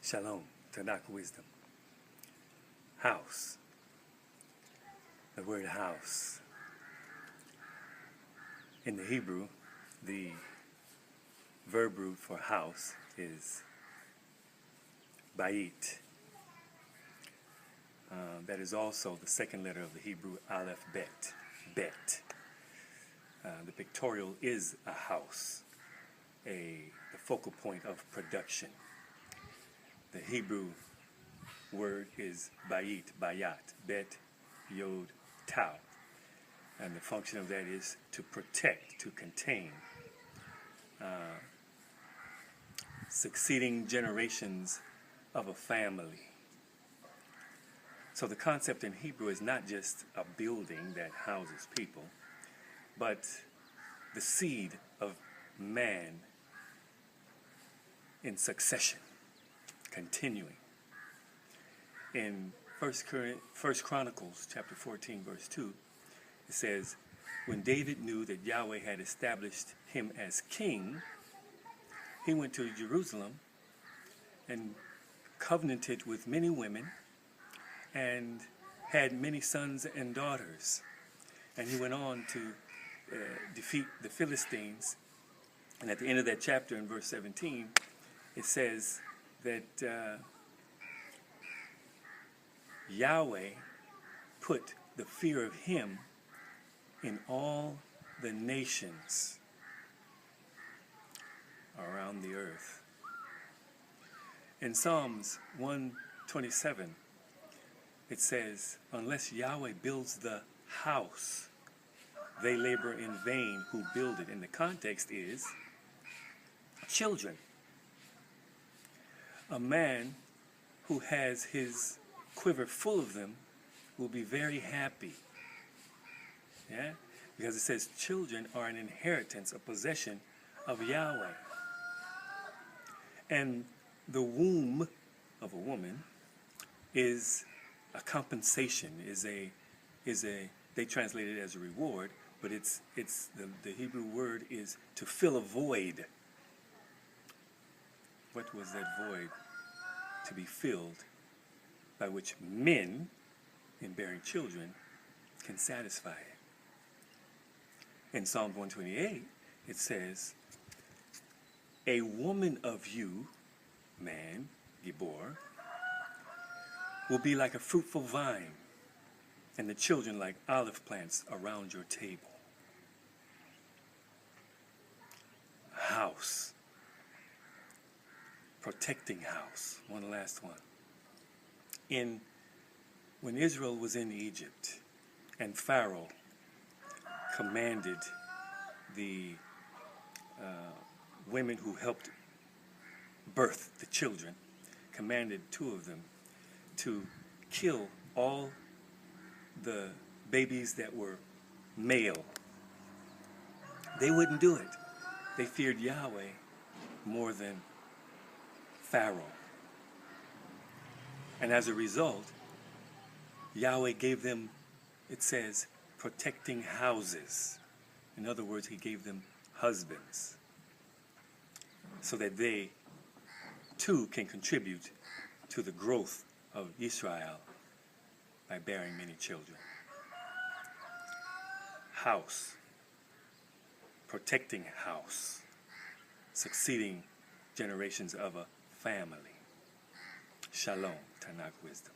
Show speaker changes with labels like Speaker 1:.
Speaker 1: Shalom, TaNaKh Wisdom. House. The word house. In the Hebrew, the verb root for house is bayit. That is also the second letter of the Hebrew aleph bet. Bet. The pictorial is a house, the focal point of production. The Hebrew word is bayit, bayat, bet, yod, tau. And the function of that is to protect, to contain. Succeeding generations of a family. So the concept in Hebrew is not just a building that houses people, but the seed of man in succession, continuing. In 1 Chronicles chapter 14 verse 2, it says, when David knew that Yahweh had established him as king, he went to Jerusalem and covenanted with many women and had many sons and daughters. And he went on to defeat the Philistines. And at the end of that chapter in verse 17, it says that Yahweh put the fear of him in all the nations around the earth. In Psalms 127, it says, unless Yahweh builds the house, they labor in vain who build it. And the context is children. A man who has his quiver full of them will be very happy. Yeah? Because it says children are an inheritance, a possession of Yahweh. And the womb of a woman is a compensation, they translate it as a reward, but the Hebrew word is to fill a void. What was that void? To be filled, by which men, in bearing children, can satisfy it. In Psalm 128, it says, a woman of you, man, Gibor, will be like a fruitful vine, and the children like olive plants around your table. House. Protecting house. One last one. When Israel was in Egypt, and Pharaoh commanded the women who helped birth the children, commanded two of them to kill all the babies that were male. They wouldn't do it. They feared Yahweh more than Pharaoh. And as a result, Yahweh gave them, it says, protecting houses. In other words, he gave them husbands, so that they too can contribute to the growth of Israel by bearing many children. House. Protecting house. Succeeding generations of a family. Shalom, TaNaKh Wisdom.